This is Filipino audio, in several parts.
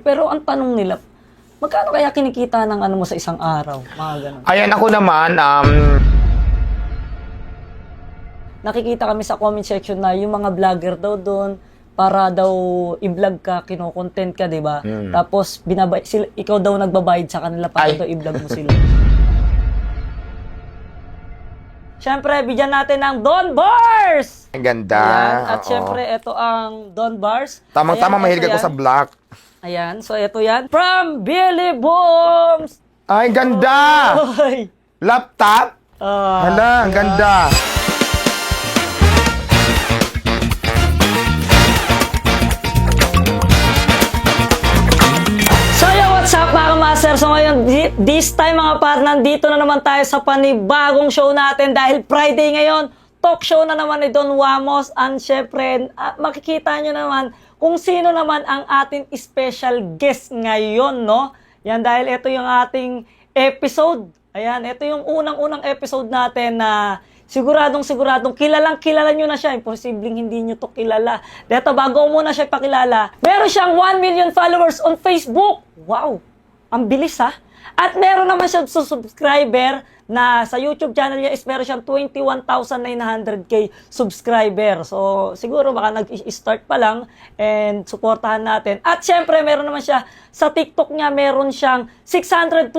Pero ang tanong nila, magkano kaya kinikita ng ano mo sa isang araw? Mga ganun. Ayan, ako naman, Nakikita kami sa comment section na yung mga vlogger daw doon, para daw i-vlog ka, kino-content ka, di ba? Tapos, ikaw daw nagbabayad sa kanila para daw i-vlog mo sila. Siyempre, bigyan natin ng Don Bars! ang ganda. Ayan. At oo. siyempre, ito ang Don Bars. Tamang-tama, Ayan, mahilig ito ako yan. sa black. Ayan, so ito yan. From Billy Booms! Ay, ganda! Oy! Laptop? Hala, ang ganda. So yo, what's up mga master? So ngayon, this time mga par, nandito na naman tayo sa panibagong show natin dahil Friday ngayon. Talk show na naman ni Don Wamos, and syempre, makikita nyo naman kung sino naman ang ating special guest ngayon, no? Yan, dahil ito yung ating episode. Ayan, ito yung unang-unang episode natin na siguradong kilala nyo na siya. Imposibleng hindi nyo to kilala. Dito, bago muna siya ipakilala, meron siyang 1 million followers on Facebook. Wow! Ang bilis, ha? At meron naman siyang subscriber na sa YouTube channel niya is meron siyang 21,900k subscriber. So, siguro baka nag-start pa lang and supportahan natin. At syempre, meron naman siya sa TikTok niya, meron siyang 626,000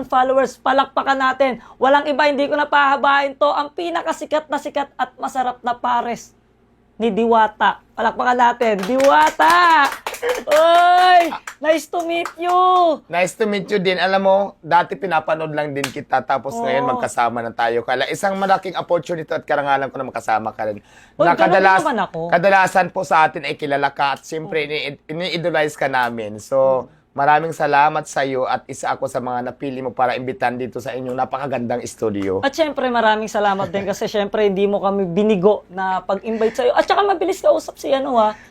followers. Palakpakan natin. Walang iba, hindi ko na pahabain to. Ang pinakasikat na sikat at masarap na pares ni Diwata. Palakpakan natin. Diwata! Oy! Nice to meet you! Nice to meet you din. Alam mo, dati pinapanood lang din kita, tapos ngayon magkasama na tayo. Kaya isang malaking opportunity at karangalan ko na makasama ka rin. Uy, ganun naman ako. Kadalasan po sa atin ay kilala ka at siyempre ini-idolize ka namin. So, maraming salamat sa iyo at isa ako sa mga napili mo para imbitan dito sa inyong napakagandang studio. At syempre, maraming salamat din kasi syempre hindi mo kami binigo na pag-invite sa'yo. At saka mabilis kausap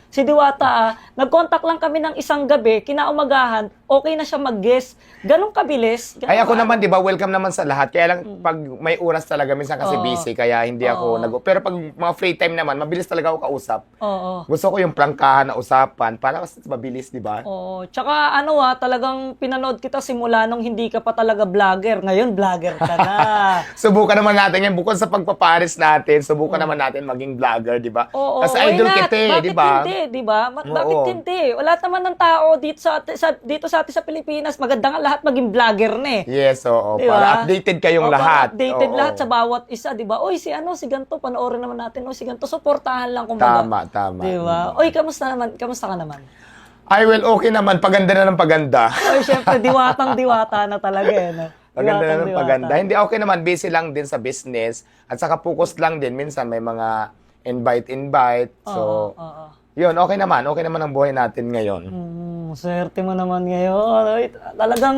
si Diwata. Nag-contact lang kami ng isang gabi, kinaumagahan, okay na siya mag-guest. Ganun kabilis. Ay ako naman, di ba, welcome naman sa lahat. Kaya lang, pag may oras talaga, minsan kasi busy, kaya hindi ako Pero pag mga free time naman, mabilis talaga ako kausap. Oo. Gusto ko yung prangkahan na usapan, para mas mabilis, di ba? Oo. Tsaka talagang pinanood kita simula nung hindi ka pa talaga vlogger. Ngayon, vlogger ka na. Subukan naman natin yan. Bukod sa pagpaparis natin, subukan naman natin maging vlogger, di ba? Oo. Kasi Why idol not? kita eh, di ba? Bakit hindi, di ba? Bakit hindi? Wala naman ng tao dito sa atin sa Pilipinas. Maganda nga lahat maging vlogger na eh. Yes, oo. Di ba? Para updated kayong Para lahat. updated Oo. lahat sa bawat isa, di ba? Oy, si ganto, panoorin naman natin. Oy, si ganto, suportahan lang kumbaga. Tama. Di ba? Oy, kamusta ka naman? Ay, well, okay naman. Paganda na ng paganda. Oy, syempre, diwata na talaga eh. No? Paganda na ng Diwata. paganda. Hindi, okay naman. Busy lang din sa business. At saka focus lang din. Minsan may mga invite. So, yun, okay naman. Okay naman ang buhay natin ngayon. Swerte mo naman ngayon. Oy, talagang,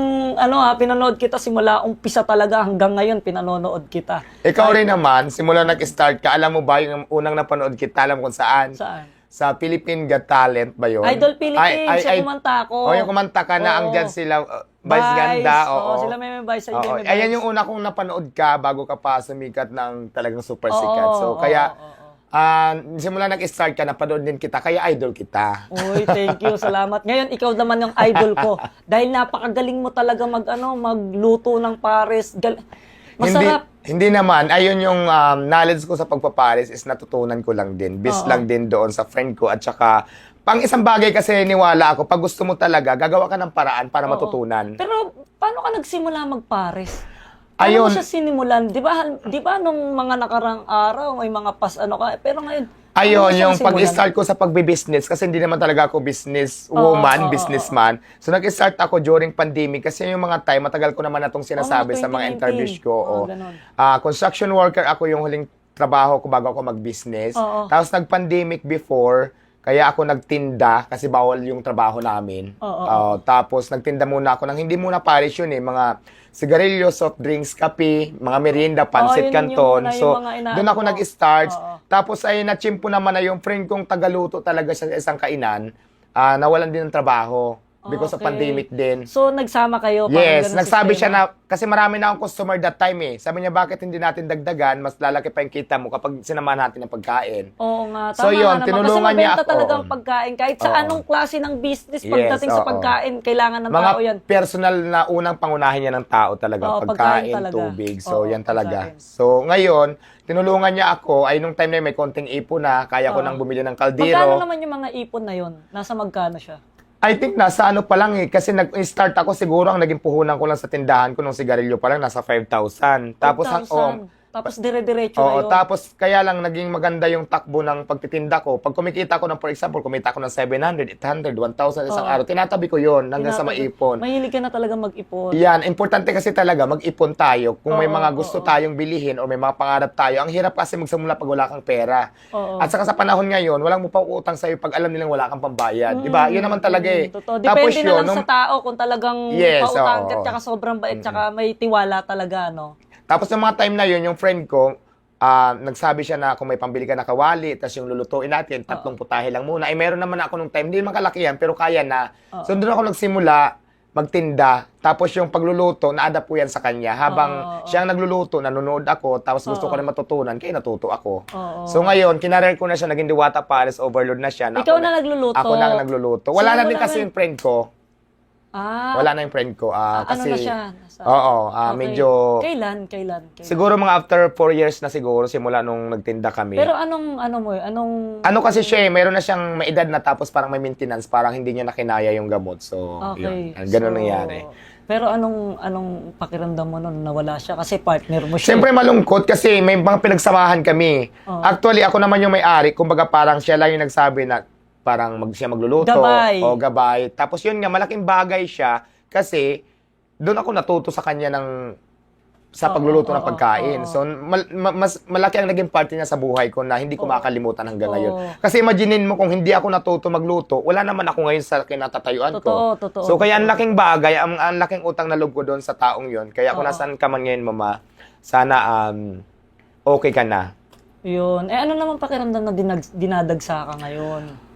pinanood kita simula umpisa talaga hanggang ngayon, pinanonood kita. Ikaw rin naman, simula nag-start ka, alam mo ba yung unang napanood kita, alam kung saan? Saan? Sa Philippine Got Talent ba yun? Idol Philippines, yung kumanta ko. Oh, yung kumanta ka na, Oo. ang dyan sila, Vice Ganda. Oo, sila may Vice sa Oo. May Ayan Vice. yung una kong napanood ka bago ka pa sumikat ng talagang super Oo, sikat. So, oo, kaya, oo. simula nag-start ka, napanood din kita, kaya idol kita. Uy, thank you. Salamat. Ngayon, ikaw naman yung idol ko. Dahil napakagaling mo talaga magluto ng pares. Masarap. Hindi naman. Ayun yung knowledge ko sa pagpapares is natutunan ko lang din. Bis lang din doon sa friend ko. At saka, pang isang bagay kasi niwala ako, pag gusto mo talaga, gagawa ka ng paraan para matutunan. Pero, paano ka nagsimula magpares? Ayun. Paano mo siya sinimulan? Di ba nung mga nakarang araw, may mga pero ngayon, Ayun, paano mo siya yung nasimulan? pag-start ko sa pagbe-business, kasi hindi naman talaga ako businessman. So, nag-start ako during pandemic kasi yung mga time, matagal ko naman na itong sinasabi sa mga 2019. interviews ko. Ganon. Construction worker ako yung huling trabaho ko bago ako mag-business. Tapos nag-pandemic before, kaya ako nagtinda kasi bawal yung trabaho namin. Tapos nagtinda muna ako ng hindi muna pares yun eh, mga sigarilyo, soft drinks, kape, mga merienda, pancit yun canton. yung So, mga inaano doon ako mo. nag-start. Tapos ay nachimpo naman na yung friend kong tagaluto talaga siya sa isang kainan, nawalan din ng trabaho. because of Okay. pandemic din. So, nagsama kayo? parang Yes, ganun nagsabi siya sistema? na, kasi marami na akong customer that time eh. Sabi niya, bakit hindi natin dagdagan, mas lalaki pa yung kita mo kapag sinamahan natin ng pagkain. Oo nga, tama So, yun, nga naman. Kasi tinulungan niya mabenta ako. talaga ang pagkain. Kahit sa Oo. anong klase ng business, Yes, pagdating sa oo. pagkain, kailangan ng Mga tao yan. personal na unang pangunahin niya ng tao talaga, Oo, pagkain pagkain, talaga. tubig. So, Oo, yan talaga. pagkain. So, ngayon, tinulungan niya ako, ay nung time na yun, may konting ipon na, kaya ko Oo. nang bumili ng Magkano kaldero. naman yung mga ipon na yon? Nasa magkano siya? I think nasa ano pa lang eh, kasi nag-start ako siguro, ang naging puhunan ko lang sa tindahan ko nung sigarilyo pa lang, nasa 5,000. Tapos, 5,000. Tapos dire-diretso na Oo, yun. tapos kaya lang naging maganda yung takbo ng pagtitinda ko. Pag kumikita ko ng, for example, kumita ko ng 700, 800, 1,000 isang Oo. araw, tinatabi ko yon hanggang sa Tinatabi. maipon. Mahilig ka na talaga mag-ipon. Yan, importante kasi talaga mag-ipon tayo. Kung may Oo, mga gusto oo. tayong bilihin o may mga pangarap tayo, ang hirap kasi magsimula pag wala kang pera. Oo. At saka sa panahon ngayon, walang mo pa utang sa'yo pag alam nilang wala kang pambayad. Di ba? Yun naman talaga eh. Totoo. Depende na lang nung- sa tao kung talagang Yes, pautang oo. ka, tsaka sobrang bait, tsaka may tiwala talaga, no? Tapos yung mga time na yun, yung friend ko, nagsabi siya na kung may pambili ka na kawali, tapos yung lulutuin natin, 3 putahe lang muna. Ay, meron naman ako nung time, hindi naman kalaki yan, pero kaya na. So, doon ako nagsimula magtinda. Tapos yung pagluluto, na-adapt ko yan sa kanya. Habang siya ang nagluluto, nanonood ako, tapos gusto ko rin matutunan, kaya natuto ako. So ngayon, kinarer ko na siya, naging Diwata Paris, overload na siya. Ikaw na nagluluto? Ako na ang nagluluto. Wala So, na din wala kasi na- yung friend ko. Wala na yung friend ko. ano Kasi, na siya? Oo, Okay. medyo... Kailan? Siguro mga after 4 years na siguro, simula nung nagtinda kami. Pero anong... Ano kasi siya eh, meron na siyang may edad na tapos parang may maintenance, parang hindi niya nakinaya yung gamot. So, Okay. yun. Ganun So, nangyari. Pero anong pakiramdam mo nun nawala siya? Kasi partner mo siya. Siyempre malungkot kasi may mga pinagsamahan kami. Oo. Actually, ako naman yung may-ari. Kumbaga parang siya lang yung nagsabi na parang siya magluluto. Gabay. O gabay. Tapos yun nga, malaking bagay siya kasi doon ako natuto sa kanya sa pagluluto ng pagkain. So, mas malaki ang naging parte niya sa buhay ko na hindi ko makakalimutan hanggang ngayon. Kasi imaginein mo kung hindi ako natuto magluto, wala naman ako ngayon sa kinatatayuan ko. Totoo. So, kaya ang laking bagay, ang laking utang na loob ko doon sa taong yon. Kaya kung nasaan ka man ngayon, mama, sana okay ka na. Yun. Ano naman pakiramdam na dinadagsa ka ngayon?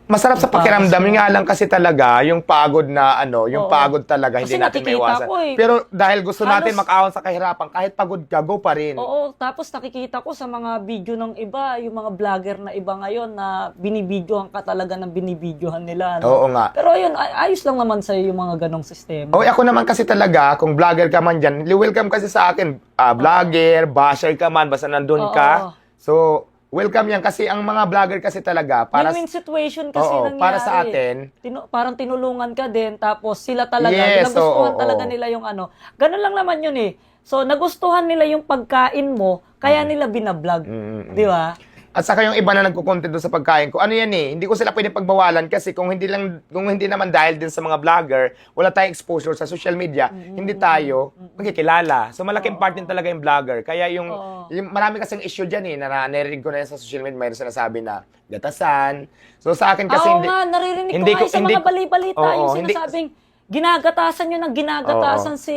Masarap sa pakiramdam. Yung nga lang kasi talaga, yung pagod na yung Oo. pagod talaga, Kasi hindi natin nakikita maiwasan. ko eh. Pero dahil gusto natin Halos- makaahon sa kahirapan, kahit pagod ka, go pa rin. Oo, tapos nakikita ko sa mga video ng iba, yung mga vlogger na iba ngayon na binibidyohan ka talaga ng binibidyohan nila. No? Oo nga. Pero ayun, ayos lang naman sa'yo yung mga ganong sistema. Okay, ako naman kasi talaga, kung vlogger ka man dyan, welcome kasi sa akin. Vlogger, basher ka man, basta nandun ka. So, welcome yan kasi ang mga vlogger kasi talaga, para Win-win situation kasi Oo, nangyari. para sa atin. Parang tinulungan ka din, tapos sila talaga, Yes, nagustuhan oo, talaga oo. nila yung ano. Ganun lang naman yun eh. So, nagustuhan nila yung pagkain mo, kaya nila binablog. Di ba? At saka yung iba na nagko-content doon sa pagkain ko, ano yan eh, hindi ko sila pwede pagbawalan kasi kung hindi naman dahil din sa mga vlogger, wala tayong exposure sa social media, hindi tayo magkikilala. So malaking part din talaga yung vlogger. Kaya yung marami kasing issue dyan eh, na narinig ko na yan sa social media, mayroon sinasabi na gatasan. So sa akin kasi Oo nga, naririnig ko nga sa mga bali-balita yung sinasabing, ginagatasan nyo ng ginagatasan si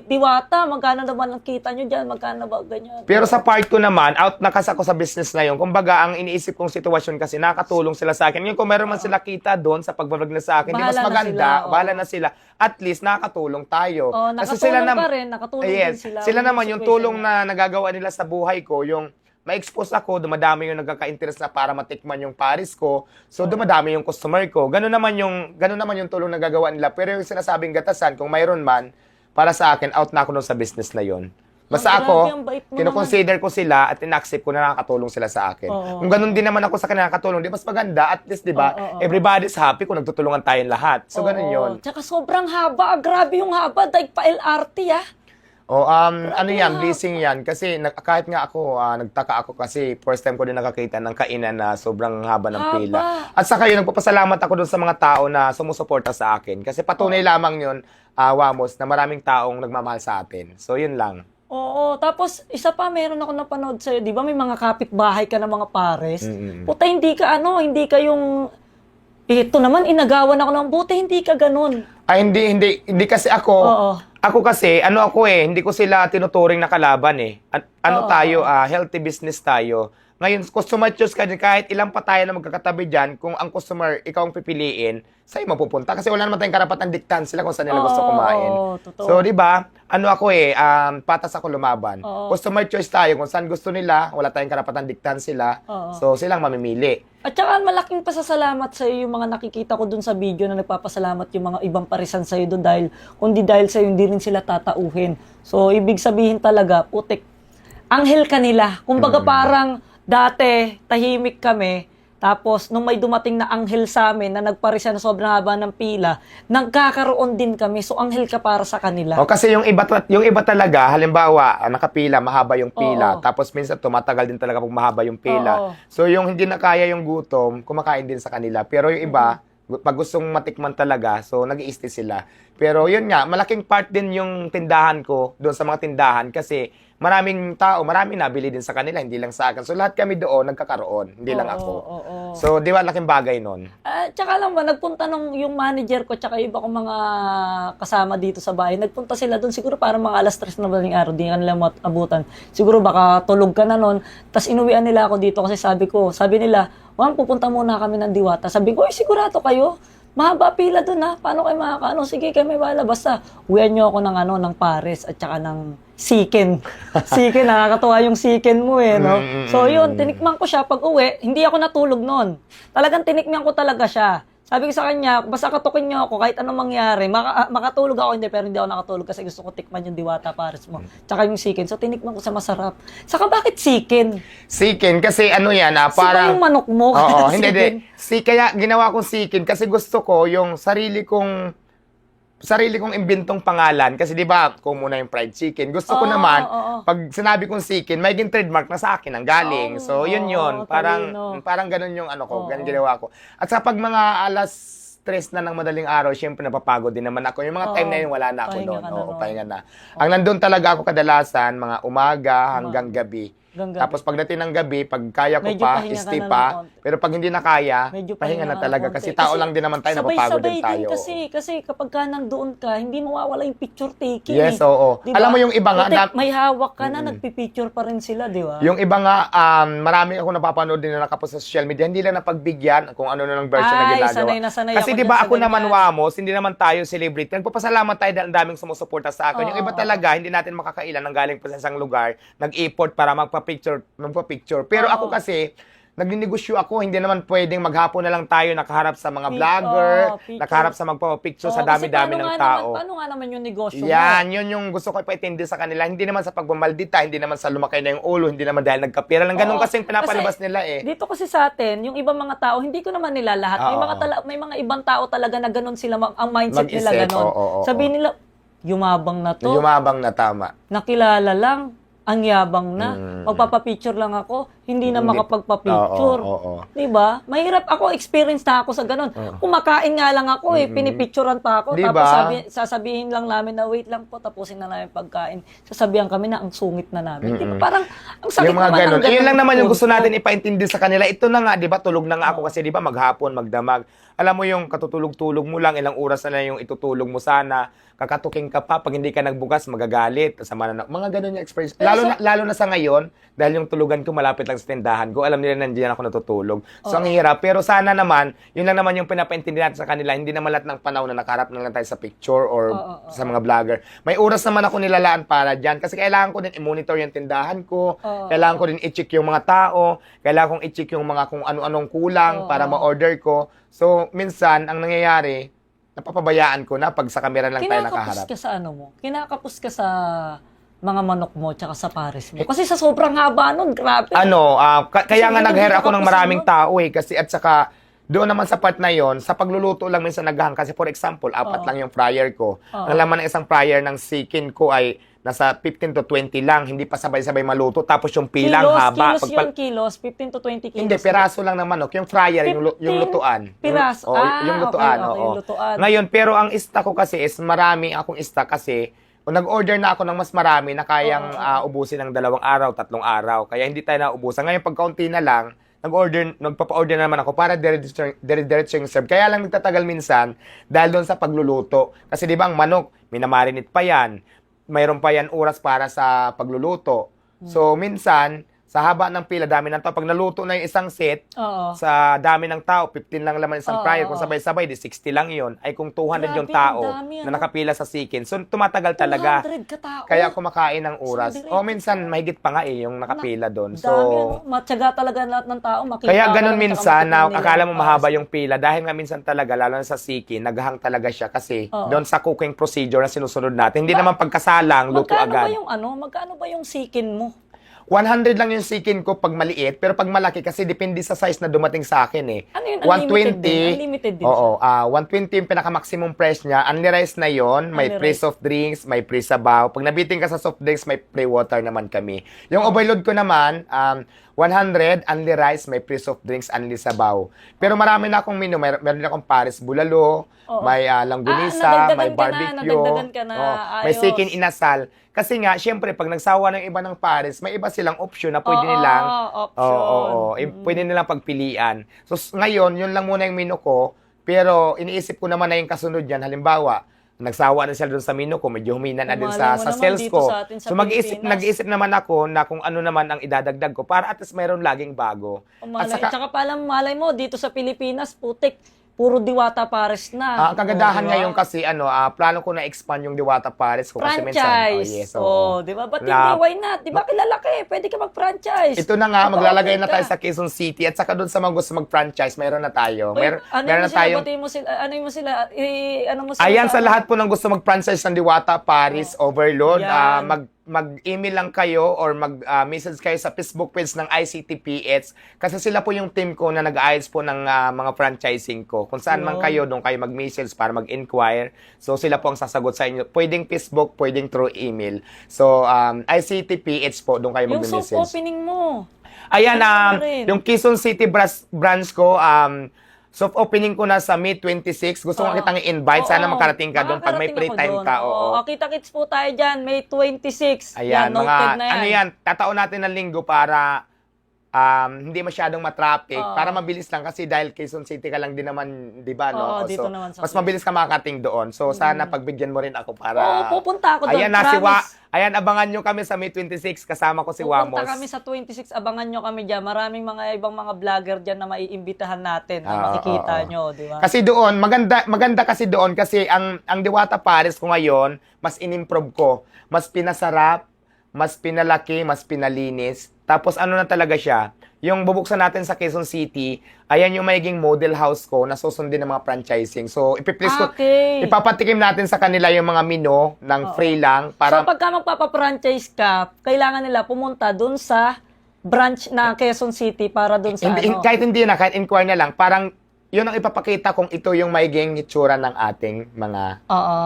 Diwata, magkano naman ang kita nyo dyan, magkano ba ganyan. Pero sa part ko naman, out na kasi ako sa business na yun. Kumbaga, ang iniisip kong sitwasyon kasi nakatulong sila sa akin. Yung kung meron man sila kita doon sa pagbablog na sa akin, di mas Bahala na maganda, sila, bahala na sila. At least nakatulong tayo. Oo, nakatulong ka rin, nakatulong din sila. Sila naman Yung yung situation tulong na nagagawa nila sa buhay ko, yung ma-expose ako, dumadami yung nagkaka-interest na para matikman yung Paris ko. So, dumadami yung customer ko. Ganun naman yung tulong na gagawa nila. Pero yung sinasabing gatasan, kung mayroon man, para sa akin, out na ako nun sa business na yun. Basta Grabe, ako, ang bait mo kinoconsider ko sila at in-accept ko na nakakatulong sila sa akin. Kung ganun din naman ako sa kanila nakakatulong, di mas maganda, at least, di ba, everybody's happy kung nagtutulungan tayong lahat. So, ganun yun. Tsaka sobrang haba, grabe yung haba, dahil pa LRT Ano yan, blessing yan. Kasi kahit nga ako, nagtaka ako kasi first time ko din nakakita ng kainan na sobrang haba ng pila. At saka yun, nagpapasalamat ako dun sa mga tao na sumusuporta sa akin. Kasi patunay lamang yun, Wamos, na maraming taong nagmamahal sa atin. So, yun lang. Oo, tapos isa pa meron ako napanood sa'yo, di ba may mga kapitbahay ka ng mga pares? Puta, hindi ka yung, ito naman, inagawan ako ng buti, hindi ka ganun. Ay, hindi kasi ako, Oo. ako kasi, hindi ko sila tinuturing na kalaban eh. Tayo, healthy business tayo. Ngayon, customer choose ka din, kahit ilang pa tayo na magkakatabi dyan, kung ang customer, ikaw ang pipiliin, sa'yo mapupunta. Kasi wala naman tayong karapatan diktahan sila kung saan nila gusto kumain. Totoo. So, di ba? Ano ako patas ako lumaban. Customer choice tayo, kung saan gusto nila, wala tayong karapatan diktahan sila. So, silang mamimili. At saka malaking pasasalamat sa iyo yung mga nakikita ko dun sa video na nagpapasalamat yung mga ibang parisan sa iyo dun dahil kundi dahil sa iyo hindi rin sila tatauhin. So, ibig sabihin talaga, putik, anghel ka nila. Kumbaga parang dati, tahimik kami. Tapos, nung may dumating na anghel sa amin na nagparisa na sobrang haba ng pila, nagkakaroon din kami. So, anghel ka para sa kanila. Kasi yung iba talaga, halimbawa, nakapila, mahaba yung pila. Tapos, minsan tumatagal din talaga pag mahaba yung pila. So, yung hindi na kaya yung gutom, kumakain din sa kanila. Pero yung iba, pag gustong matikman talaga, so nag-i-stay sila. Pero yun nga, malaking part din yung tindahan ko doon sa mga tindahan kasi maraming tao, maraming nabili din sa kanila, hindi lang sa akin. So lahat kami doon nagkakaroon, hindi lang ako. So di ba, laking bagay nun. Tsaka lang ba, nagpunta nung yung manager ko tsaka iba kong mga kasama dito sa bahay, nagpunta sila doon siguro para mga alas 3 na baling araw, di ka nila abutan. Siguro baka tulog ka na nun. Tapos inuwian nila ako dito kasi sabi nila, Ma'am, pupunta muna kami ng Diwata. Sabi ko, sigurado kayo? Mahaba pila doon ha. Paano kayo makakaano? Sige, kayo may bala. Basta, uwian nyo ako ng pares at saka ng siken. Siken, nakakatuwa yung siken mo no? So yun, tinikman ko siya pag uwi. Hindi ako natulog noon. Talagang tinikman ko talaga siya. Sabi ko sa kanya, basta katukin niyo ako kahit anong mangyari. Makatulog ako hindi, pero hindi ako nakatulog kasi gusto ko tikman yung Diwata pares mo. Tsaka yung siken. So tinikman ko sa masarap. Saka bakit siken? Siken kasi ano yan, Siba yung manok mo. Oo, hindi. Kaya ginawa kong siken kasi gusto ko yung sarili kong imbentong pangalan. Kasi di ba, kung muna yung fried chicken. Gusto ko naman, pag sinabi kong chicken, may trademark na sa akin ang galing. So, yun. Parang ganun yung ganun ginawa ko. At sa pag mga alas 3 na ng madaling araw, syempre napapagod din naman ako. Yung mga time na yun, wala na ako noon. Pahinga na. Ang nandun talaga ako kadalasan, mga umaga hanggang gabi. Tapos pagdating ng gabi, pag kaya ko pa, stay pa. Pero pag hindi na kaya, pahinga na talaga. Kasi tao lang din naman tayo, napapagod din tayo. Kasi kapag ka nandoon ka, hindi mawawala yung picture taking. Yes, oo. Diba? Alam mo yung iba nga, may hawak ka na, nagpipicture pa rin sila, di ba? yung iba nga, marami ako napapanood din na nakapost sa social media, hindi lang napagbigyan kung ano na ng version na ginagawa. Sanay Kasi di ba ako naman, Wamos, hindi naman tayo celebrity. Nagpapasalamat tayo dahil ang daming sumusuporta sa akin. Yung iba talaga, hindi natin makakailan ng galing pa sa isang lugar, nag-import para magpa-picture. Pero ako kasi, nagninegosyo ako, hindi naman pwedeng maghapon na lang tayo nakaharap sa mga vlogger, nakaharap sa magpapapicture sa dami-dami ng tao. Paano nga naman yung negosyo mo? Yan, yun yung gusto ko ipaintindi sa kanila. Hindi naman sa pagmamaldita, hindi naman sa lumakay na yung ulo, hindi naman dahil nagkapira lang. Ganun kasi yung pinapalabas nila Dito kasi sa atin, yung ibang mga tao, hindi ko naman nila lahat. May mga ibang tao talaga na ganun sila, ang mindset nila ganun. Sabihin nila, yumabang na to. Yumabang na, tama. Nakilala lang. Ang yabang na. Magpapapicture lang ako, hindi na makapagpapicture. Diba? Mahirap ako, experience na ako sa ganun. Kumakain nga lang ako pinipicturean pa ako. Diba? Tapos sasabihin lang namin na wait lang po, tapusin na namin pagkain. Sasabihan kami na ang sungit na namin. Diba? Parang, ang sakit yung mga naman ganun. ng ganun. Yun lang naman yung gusto natin ipaintindi sa kanila. Ito na nga, diba, tulog na nga ako kasi diba, maghapon, magdamag. Alam mo yung katutulog-tulog mo lang, ilang oras na yung itutulog mo sana. Kakatuking ka pa, pag hindi ka nagbukas, magagalit. Mga ganun yung experience. Lalo na sa ngayon, dahil yung tulugan ko malapit lang sa tindahan ko, alam nila nandiyan ako natutulog. So, ang hirap. Pero sana naman, yun lang naman yung pinapaintindi natin sa kanila. Hindi naman lahat ng panahon na nakaharap na lang tayo sa picture or sa mga vlogger. May oras naman ako nilalaan para dyan. Kasi kailangan ko din i-monitor yung tindahan ko. Kailangan ko din i-check yung mga tao. Kailangan kong i-check yung mga kung ano-anong kulang para ma-order ko. So, minsan, ang nangyayari, napapabayaan ko na pag sa kamera lang tayo nakaharap. Kinakapos ka sa kinakapos ka sa mga manok mo tsaka sa pares mo. Kasi sa sobrang haba nun, grabe. Kaya nga nag-hire ako ng maraming tao kasi at saka doon naman sa part na yon, sa pagluluto lang minsan naghahang. Kasi for example, 4 lang yung fryer ko. Ang laman ng isang fryer ng chicken ko ay nasa 15 to 20 lang, hindi pa sabay-sabay maluto. Tapos yung pilang haba. Kilos, 15 to 20 kilos. Hindi, piraso lang ng manok. Yung fryer, yung lutuan. Piraso? Yung lutuan. Okay, yung lutuan. Ngayon, pero ang stock ko kasi is marami akong stock kasi nag-order na ako ng mas marami na kayang ubusin ng 2 araw, 3 araw. Kaya hindi tayo naubusan. Ngayon, pag kaunti na lang, nagpapa-order naman ako para dire-diretso yung serve. Kaya lang nagtatagal minsan dahil doon sa pagluluto. Kasi di ba ang manok, minamarinate pa yan. Mayroon pa yan oras para sa pagluluto. So, minsan, sa haba ng pila, dami ng tao. Pag naluto na yung isang set, Oo. sa dami ng tao, 15 lang laman isang Oo, fryer. Kung oo. sabay-sabay, di 60 lang yun. Ay kung 200 yung Grabe, tao ang dami, na ano? nakapila sa sikin. So, tumatagal talaga. 200 katao. Kaya kumakain ng oras. Isang O minsan, mahigit pa nga yung nakapila doon. So, Dami, ano? Matyaga talaga lahat ng tao. Makita kaya ka ganun lang, minsan tsaka na makikita akala nila mo ang mahaba pares. yung pila dahil nga minsan talaga lalo na sa siki naghahang talaga siya kasi Oo. doon sa cooking procedure na sinusunod natin hindi naman pagkasalang luto Magkano ba agad. yung magkano ba yung sikin mo? 100 lang yung sikin ko pag maliit pero pag malaki kasi depende sa size na dumating sa akin eh. Ano yun? Unlimited din? Unlimited din Oo, siya? 120 yung pinaka-maximum price niya. Unli rice na yon, may Unli free rice. soft drinks, may free sabaw. Pag nabiting ka sa soft drinks, may free water naman kami. Yung overload ko naman, 100, unli rice, may free soft drinks, unli sabaw. Pero marami na akong menu. Meron na akong pares bulalo, Oo. may langgunisa, nadagdagan may ka na, barbecue. nadagdagan ka na. Oo, may Ayos. sikin inasal. Kasi nga, syempre, pag nagsawa ng iba ng pares, may iba silang option na pwede Oo, nilang option. pwede nilang pagpilian. So, ngayon, yun lang muna yung menu ko. Pero, iniisip ko naman na yung kasunod yan. Halimbawa, nagsawa na sila doon sa menu ko, medyo humina na din Malay mo sa naman sales dito ko. sa atin sa So, Pilipinas. nag-iisip naman ako na kung ano naman ang idadagdag ko para at least mayroon laging bago. Malay, tsaka pala malay mo, dito sa Pilipinas, putik, puro diwata pares na. Ang kagandahan diba? ngayon kasi, plano ko na expand yung Diwata Pares ko. Kasi minsan, Franchise. yes, oo. Di ba? Ba't Na- hindi? Why not? Di ba kilala ka eh? Pwede ka mag-franchise. Ito na nga, maglalagay na Okay ka. tayo sa Quezon City at saka doon sa mga gusto mag-franchise, mayroon na tayo. Uy, Meron na tayong batiin mo sila, ano mo sila, ano mo sila. ayan, sa lahat po ng gusto mag-franchise ng Diwata Paris Overload, Yan. mag-email lang kayo or mag-message kayo sa Facebook page ng ICTPH kasi sila po yung team ko na nag-aayos po ng mga franchising ko. Kung saan man Yun. kayo, doon kayo mag-message para mag-inquire. So, sila po ang sasagot sa inyo. Pwedeng Facebook, pwedeng through email. So, ICTPH po, doon kayo Yung soft mag-message. opening mo. Ayan, Ano rin? yung Quezon City branch ko, soft opening ko na sa May 26. Gusto ko Oo. kitang i-invite. Sana Oo. makarating ka doon pag may Makakarating free ako time doon. ka. Oo. Kita-kits po tayo dyan, May 26. Ayan, yan, noted na yan. ano yan, tataon natin ng linggo para hindi masyadong matraffic, Oo. para mabilis lang kasi dahil Quezon City ka lang din naman, di ba, no? Oo, dito naman sa mas Quezon. mabilis ka makakating doon. So, sana pagbigyan mo rin ako para... Oo, pupunta ako doon, Ayan na, promise. Ayan, abangan nyo kami sa May 26. Kasama ko si Pupunta Wamos. kami sa 26, abangan nyo kami dyan. Maraming mga ibang mga vlogger dyan na maiimbitahan natin na Oo, makikita oo. nyo, di ba? Kasi doon, maganda kasi doon kasi ang Diwata Pares ko ngayon, mas inimprove ko. Mas pinasarap, mas pinalaki, mas pinalinis. Tapos ano na talaga siya, yung bubuksan natin sa Quezon City, ayan yung magiging model house ko na susundin ng mga franchising. So, Okay. ipapatikim natin sa kanila yung mga menu ng free lang para So, pagka magpapa-franchise ka, kailangan nila pumunta dun sa branch na Quezon City para dun sa kahit hindi na, kahit inquire na lang, parang yun ang ipapakita kung ito yung magiging itsura ng ating mga Oo.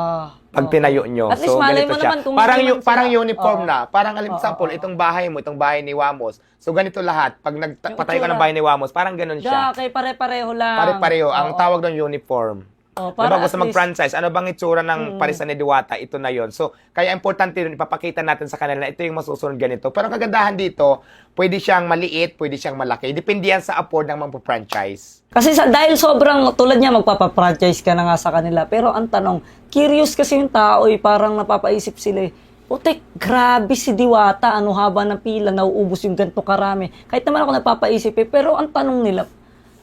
pag tinayo nyo. At least So, malay ganito mo siya. naman kung Parang, hindi man parang sila- uniform Oo. na. Parang Oo, example, oo. itong bahay mo, itong bahay ni Wamos. So, ganito lahat. Pag nagpatay ka itsura. ng bahay ni Wamos, parang ganun siya. Kay pare-pareho lang. Pare-pareho. Ang Oo. tawag ng uniform. Oo, Para para gusto at least- mag-franchise, ano bang itsura ng parisan ni Diwata? Ito na yon. So, kaya importante yun, ipapakita natin sa kanila na ito yung masusunod ganito. Pero ang kagandahan dito, pwede siyang maliit, pwede siyang malaki. Depende yan sa afford ng magpa-franchise. Kasi dahil sobrang, tulad niya, magpapa-franchise ka na nga sa kanila. Pero ang tanong, curious kasi yung tao, parang napapaisip sila Putek, grabe si Diwata, ano haba ng pila, nauubos yung ganito karami. Kahit naman ako napapaisip pero ang tanong nila,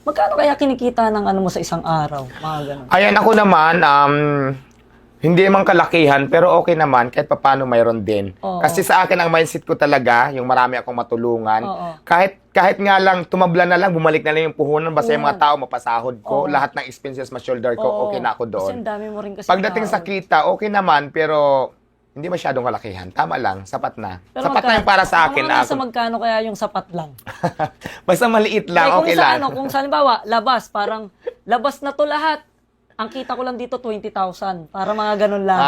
magkano kaya kinikita ng ano mo sa isang araw? Mga ganun. Ayan, ako naman, hindi man kalakihan, pero okay naman, kahit papano mayroon din. Oo. Kasi sa akin, ang mindset ko talaga, yung marami akong matulungan, Oo. kahit nga lang, tumabla na lang, bumalik na lang yung puhunan, basta yung mga tao, mapasahod ko, Oo. lahat ng expenses, ma-shoulder ko, Oo. okay na ako Kasi doon. ang dami mo rin kasi Pagdating sa tao. kita, okay naman, pero hindi masyadong kalakihan. Tama lang, sapat na. Pero Sapat na yung para sa akin. Mga nasa magkano kaya yung sapat lang? Basta maliit lang, Kung okay sa lang. kung sa halimbawa, labas, parang labas na to lahat. Ang kita ko lang dito 20,000. Para mga ganun lang.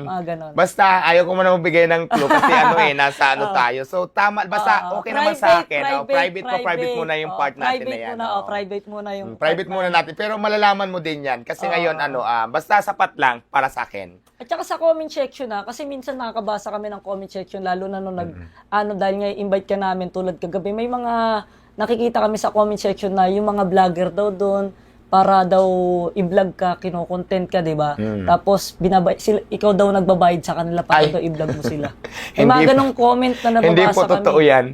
mga ganun. Basta, ayaw ko muna magbigay ng clue kasi nasa ano tayo. So, tama, basta Oo, okay naman sa akin. Private private muna yung part natin na yan. Oo. Private muna yung Private part muna natin. Pero malalaman mo din yan. Kasi ngayon, basta sapat lang para sa akin. At saka sa comment section kasi minsan nakakabasa kami ng comment section, lalo na nung dahil nga invite ka namin tulad kagabi, may mga nakikita kami sa comment section na yung mga vlogger daw doon, para daw i-vlog ka, kino-content ka, di ba? Tapos, ikaw daw nagbabayad sa kanila para Ay. daw i-vlog mo sila. May Hindi mga po- ganong comment na nababasa Hindi po kami. totoo yan.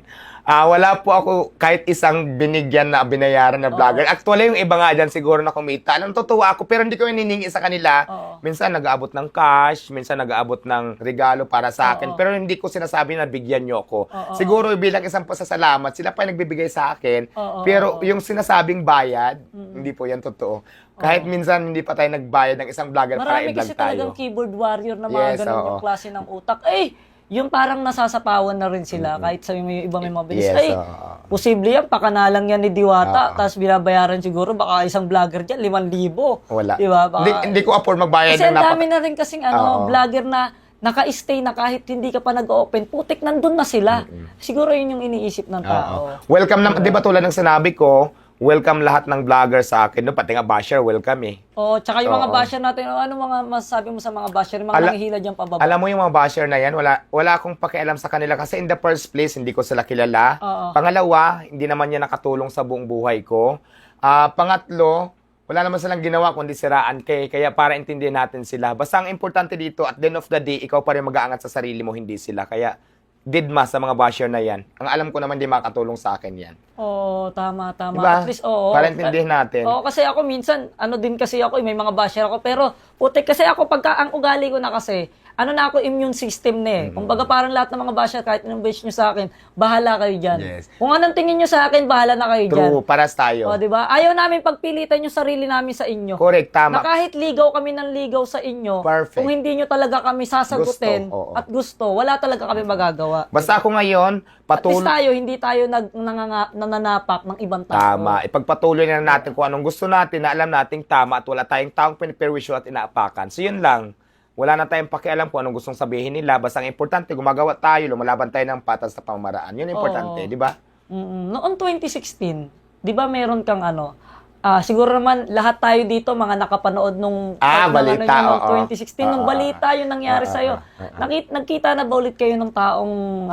Wala po ako kahit isang binigyan na binayaran na vlogger. Actually, yung iba nga dyan siguro na kumita. Alam, totoo ako, pero hindi ko hinihingi sa kanila. Minsan nag-aabot ng cash, minsan nag-aabot ng regalo para sa akin. Pero hindi ko sinasabi na bigyan nyo ako. Siguro bilang isang pasasalamat, sila pa yung nagbibigay sa akin. Pero yung sinasabing bayad, hindi po yan totoo. Kahit minsan hindi pa tayo nagbayad ng isang vlogger para Marami i-vlog kasi tayo. talagang keyboard warrior na mga ganun yung klase ng utak. Yung parang nasasapawan na rin sila kahit sa yung iba may mabilis. Posible yan, pakanalang yan ni Diwata, tapos binabayaran siguro baka isang vlogger dyan, 5,000. Wala. Diba? Hindi ko afford magbayad Kasi ng ang dami na rin kasing vlogger na naka-stay na kahit hindi ka pa nag-open, putik nandun na sila. Siguro yun yung iniisip ng tao. Welcome naman, di ba tulad ng sinabi ko, welcome lahat ng vlogger sa akin. No, pati nga basher, welcome eh. Tsaka yung mga basher natin, ano mga masasabi mo sa mga basher, yung mga nangihila dyan pababa? Alam mo yung mga basher na yan, wala akong pakialam sa kanila kasi in the first place, hindi ko sila kilala. Pangalawa, hindi naman yan nakatulong sa buong buhay ko. Pangatlo, wala naman silang ginawa kundi siraan kaya para intindihan natin sila. Basta ang importante dito, at the end of the day, ikaw pa rin mag-aangat sa sarili mo, hindi sila. Kaya, didma sa mga basher na yan. Ang alam ko naman, di makatulong sa akin yan. Tama. Diba? At least, para intindihan natin. Kasi ako minsan, din kasi ako, may mga basher ako, pero putik kasi ako, pagka ang ugali ko na kasi, na ako immune system na eh. Kumbaga parang lahat ng mga basher, kahit anong wish nyo sa akin, bahala kayo dyan. Yes. Kung anong tingin nyo sa akin, bahala na kayo dyan. True, paras tayo. Diba? Ayaw namin pagpilitan yung sarili namin sa inyo. Correct, tama. Na kahit ligaw kami ng ligaw sa inyo, Perfect. kung hindi nyo talaga kami sasagutin at gusto, wala talaga kami magagawa. Basta ako ngayon, at least tayo, hindi tayo nananapak ng ibang tao. Tama. Ipagpatuloy na natin kung anong gusto natin, na alam nating tama at wala tayong taong piniperwisyo at inaapakan. So yun lang. Wala na tayong pakialam kung anong gustong sabihin nila. Basta ang importante, gumagawa tayo, lumalaban tayo ng patas sa pamamaraan. Yun ang importante, di ba? Noong 2016, di ba meron kang siguro naman lahat tayo dito mga nakapanood nung balita, nung 2016 nung balita yung nangyari sa iyo. Nagkita na ba ulit kayo ng taong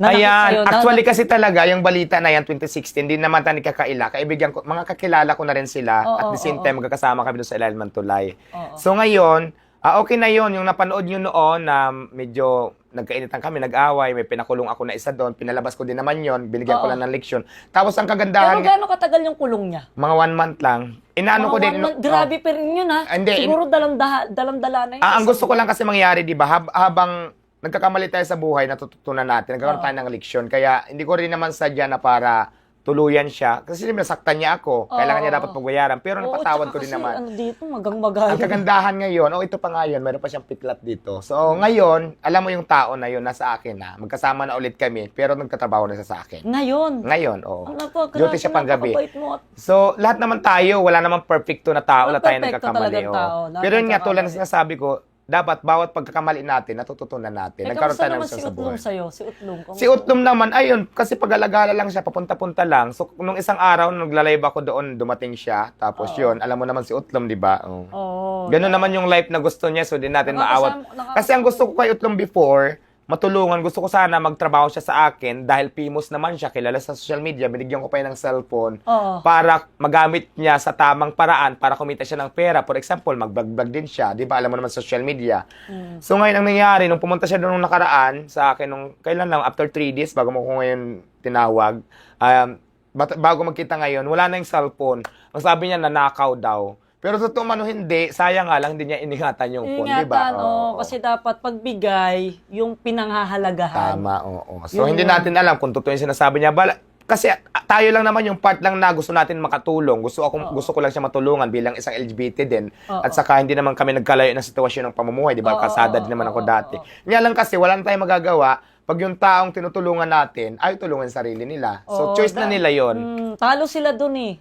Ayan, actually kasi talaga yung balita na yan 2016 din naman tayo kakaila. Kaibigan ko, mga kakilala ko na rin sila at the same time magkakasama kami doon sa Ilalim ng Tulay. So ngayon, okay na yon yung napanood nyo noon na medyo nagkainitan kami, nag-away, may pinakulong ako na isa doon, pinalabas ko din naman yon, binigyan ko lang ng leksyon. Tapos ang kagandahan... Pero gaano katagal yung kulong niya? Mga 1 month lang. Inaano ko din... Grabe pa rin yun ha. Siguro dalam-dala na yun. Ang gusto ko lang kasi mangyari, di ba, habang nagkakamali tayo sa buhay, natututunan natin, nagkaroon tayo ng leksyon. Kaya hindi ko rin naman sadya na para tuluyan siya. Kasi nasaktan niya ako. Kailangan niya dapat pagbayaran. Pero napatawad ko din naman. Dito, magang-magayon. Ang kagandahan ngayon, ito pa ngayon, meron pa siyang piklat dito. So, ngayon, alam mo yung tao na yun, nasa akin na. Magkasama na ulit kami, pero nagkatrabaho na siya sa akin. Ngayon, oo. Duty siya pang gabi. So, lahat naman tayo, wala namang perfecto na tao na tayo nagkakamali. Pero yun nga, tulad na sinasabi ko, dapat bawat pagkakamali natin, natututunan natin. Nagkaroon tayo ng si Utlong sa'yo? Si Utlong? Si Utlong naman, ayun, kasi pag-alagala lang siya, papunta-punta lang. So, nung isang araw, nagla-live ako doon, dumating siya. Tapos yun, alam mo naman si Utlong, di ba? Ganun naman yung life na gusto niya, so di natin maawat. Kasi ang gusto ko kay Utlong before, matulungan. Gusto ko sana magtrabaho siya sa akin dahil famous naman siya, kilala sa social media. Binigyan ko pa yun ng cellphone para magamit niya sa tamang paraan para kumita siya ng pera. For example, mag-vlog din siya. Di ba? Alam mo naman social media. So ngayon ang nangyari, nung pumunta siya doon nung nakaraan sa akin, nung kailan lang, after 3 days, bago mo ko ngayon tinawag, bago magkita ngayon, wala na yung cellphone. Ang sabi niya, nanakaw daw. Pero totoo man o hindi, sayang nga lang, hindi niya iningatan yung phone, di ba? Kasi dapat pagbigay yung pinanghahalagahan. Tama, oo. So, hindi natin alam kung totoo yung sinasabi niya. Kasi tayo lang naman yung part lang na gusto natin makatulong. Gusto ko lang siya matulungan bilang isang LGBT din. At saka hindi naman kami nagkalayo ng sitwasyon ng pamumuhay, di ba? Kasada din naman ako dati. Nga lang kasi, wala na tayong magagawa. Pag yung taong tinutulungan natin, ay tulungan sarili nila. So, choice na nila yon. Talo sila dun eh.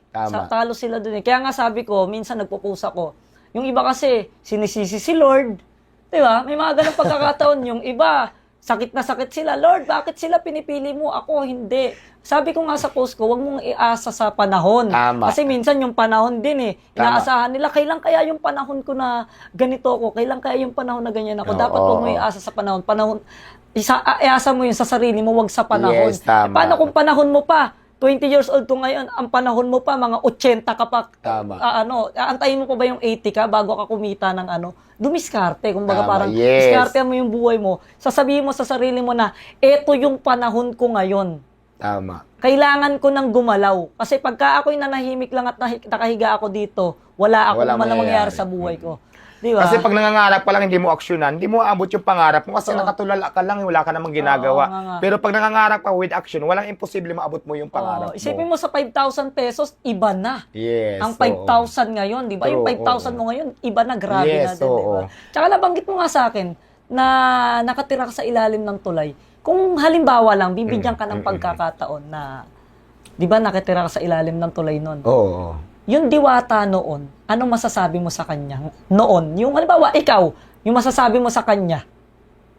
Talo sila dun eh. Kaya nga sabi ko, minsan nagpupusa ko. Yung iba kasi, sinisisi si Lord. Diba? May mga ganang pagkakataon. Yung iba, sakit na sakit sila. Lord, bakit sila pinipili mo? Ako, hindi. Sabi ko nga sa post ko, huwag mong iasa sa panahon. Tama. Kasi minsan yung panahon din eh. Inaasahan nila, kailan kaya yung panahon ko na ganito ako? Kailan kaya yung panahon na ganyan ako? Dapat huwag mo iasa sa panahon. Iasa mo yun sa sarili mo, wag sa panahon. Yes, tama. Paano kung panahon mo pa, 20 years old ko ngayon, ang panahon mo pa, mga 80 ka pa, aantayin mo pa ba yung 80 ka bago ka kumita ng dumiskarte. Kumbaga parang, diskarte mo yung buhay mo. Sasabihin mo sa sarili mo na, eto yung panahon ko ngayon. Tama. Kailangan ko nang gumalaw. Kasi pagka ako'y nanahimik lang at nakahiga ako dito, wala akong Walang mangyayari mangyayari. sa buhay ko. Di ba? Kasi pag nangangarap pa lang, hindi mo aksyonan, hindi mo aabot yung pangarap mo kasi nakatulala ka lang, wala ka namang ginagawa. nga. Pero pag nangangarap ka with action, walang imposible maabot mo yung pangarap Isipin mo. mo sa 5,000 pesos, iba na. Yes. Ang oo. 5,000 ngayon, di ba? Yung True, 5,000 mo ngayon, iba na, grabe na Yes, din, di oo. ba? Tsaka nabanggit mo nga sa akin na nakatira ka sa ilalim ng tulay. Kung halimbawa lang, bibigyan ka ng pagkakataon na, di ba, nakatira ka sa ilalim ng tulay nun? Oo. Yung diwata noon, anong masasabi mo sa kanya noon? Yung halimbawa, ikaw, yung masasabi mo sa kanya,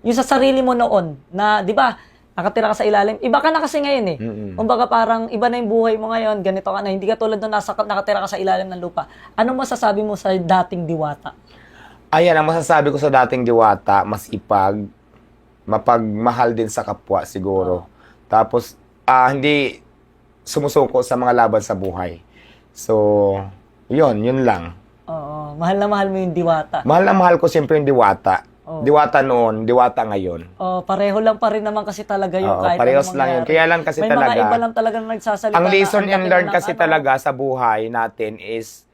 yung sa sarili mo noon, na, di ba, nakatira ka sa ilalim, iba ka na kasi ngayon eh. Kumbaga parang iba na yung buhay mo ngayon, ganito ka na, hindi ka tulad nung nakatira ka sa ilalim ng lupa. Anong masasabi mo sa dating diwata? Ayan, ang masasabi ko sa dating diwata, masipag, mapagmahal din sa kapwa siguro. Tapos, hindi sumusuko sa mga laban sa buhay. So, yun lang. Oo, mahal na mahal mo yung diwata. Mahal na mahal ko siyempre yung diwata. Oo. Diwata noon, diwata ngayon. Pareho lang pa rin naman kasi talaga yung Oo, kahit parehos anong lang yun. mangyari. Kaya lang kasi May talaga, mga iba lang talaga na nagsasalita. ang lesson na and laki learn na ng kasi talaga sa buhay natin is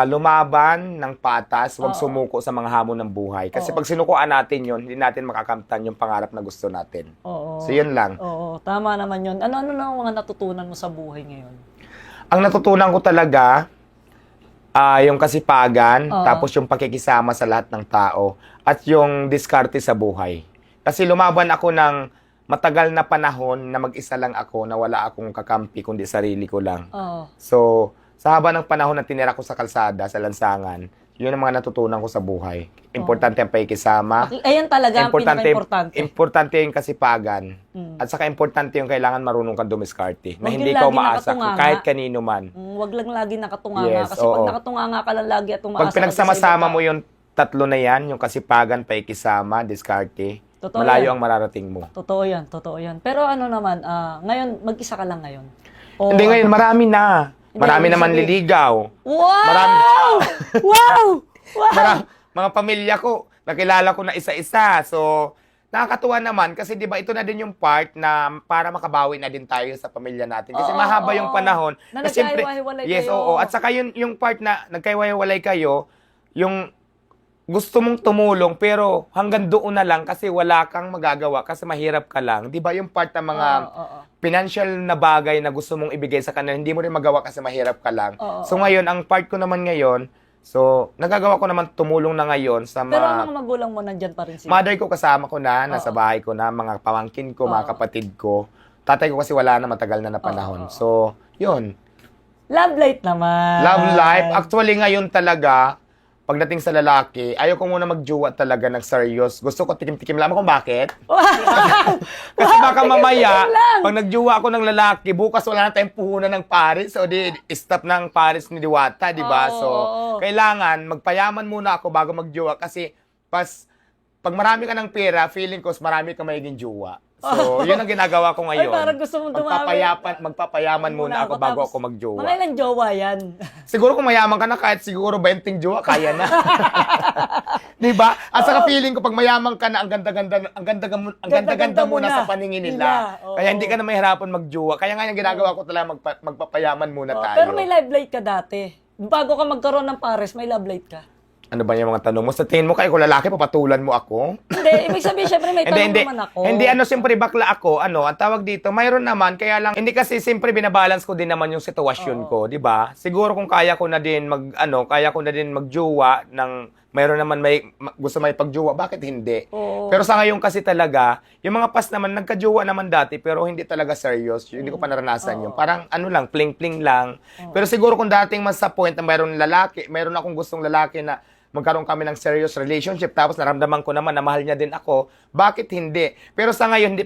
lumaban ng patas, huwag sumuko sa mga hamon ng buhay. Kasi pag sinukuan natin yun, hindi natin makakamtan yung pangarap na gusto natin. Oo. So, yun lang. Oo, tama naman yun. Ano na ang mga natutunan mo sa buhay ngayon? Ang natutunan ko talaga, yung kasipagan, Oo. tapos yung pakikisama sa lahat ng tao, at yung diskarte sa buhay. Kasi lumaban ako ng matagal na panahon na mag-isa lang ako, na wala akong kakampi, kundi sarili ko lang. Oo. So, sa haba ng panahon na tinira ko sa kalsada, sa lansangan, yun ang mga natutunan ko sa buhay. Importante ang pakikisama. Ayan talaga ang pinaka-importante. Importante yung kasipagan. At saka importante yung kailangan marunong kang dumiskarte. Na Huwag hindi yung ka lagi umaasa nakatunganga. kahit kanino man. Wag lang lagi nakatunganga. Yes, Kasi pag oo. nakatunganga ka lang lagi at umaasa Pag ka sa pinagsama-sama ibang mo yung tatlo na yan, yung kasipagan, pakikisama, diskarte, Totoo malayo yan. ang mararating mo. totoo yan, totoo yan. Pero ano naman, ngayon, mag-isa ka lang ngayon. O, Hindi ngayon, marami na. Hindi, Marami ibig naman sabihin- liligaw. Wow! Marami, Wow! Wow! mga pamilya ko, nakilala ko na isa-isa. So, nakakatuwa naman kasi 'di ba ito na din yung part na para makabawi na din tayo sa pamilya natin. Kasi Oo, mahaba oo. yung panahon. Na Kasi siyempre- nagkahiwa-hiwalay yes, kayo. oo. At saka yung part na nagkahiwa-hiwalay kayo, yung gusto mong tumulong pero hanggang doon na lang kasi wala kang magagawa kasi mahirap ka lang. 'Di ba yung part ng mga Oo. financial na bagay na gusto mong ibigay sa kanila, hindi mo rin magawa kasi mahirap ka lang. Oo, So ngayon, ang part ko naman ngayon, so nagagawa ko naman tumulong na ngayon sa Pero ang mga mga magulang mo nandyan pa rin sila. mother ko, kasama ko na, nasa bahay ko na, mga pamangkin ko, mga kapatid ko. Tatay ko kasi wala na, matagal na panahon. So, yun. Love life naman. Love life. Actually ngayon talaga, pagdating sa lalaki, ayaw ko muna magjuwa talaga ng serious. Gusto ko tikim-tikim lang. Kung bakit? Kasi baka mamaya, pag nagjuwa ako ng lalaki, bukas wala na tayong puhunan ng Paris. So, stop ng Paris ni Diwata, di ba? Oo, So, oo. kailangan magpayaman muna ako bago magjuwa. Kasi, pag marami ka ng pera, feeling ko, marami ka magiging juwa. So, yun ang ginagawa ko ngayon. Ay, parang gusto mong dumami. Magpapayaman muna ako bago tapos, ako magjuwa. Mga ilang jowa yan. Siguro kung mayaman ka na, kahit siguro 20 jowa, kaya na. Di ba? At saka feeling ko, pag mayaman ka na, ang ganda-ganda mo na sa paningin nila. Oo. Kaya hindi ka na mahirapan magjowa. Kaya nga yung ginagawa ko talaga, magpapayaman muna tayo. Pero may love life ka dati. Bago ka magkaroon ng pares, may love life ka. Ano ba yung mga tanong mo? Sa tingin mo, kayo kung lalaki, papatulan mo ako? Hindi, ibig sabihin, syempre may tanong naman ako. Hindi, siyempre bakla ako, ang tawag dito, mayroon naman, kaya lang, hindi kasi siyempre binabalance ko din naman yung sitwasyon ko, di ba? Siguro kung kaya ko na din magjowa ng, mayroon naman gusto may pagjowa, bakit hindi? Oo. Pero sa ngayon kasi talaga, yung mga past naman, nagkajowa naman dati, pero hindi talaga serious, hindi ko pa naranasan yun. Parang lang, pling-pling lang. Pero siguro kung dating mas sa point na mayroon akong gustong lalaki na magkaroon kami ng serious relationship, tapos naramdaman ko naman na mahal niya din ako, bakit hindi? Pero sa ngayon, hindi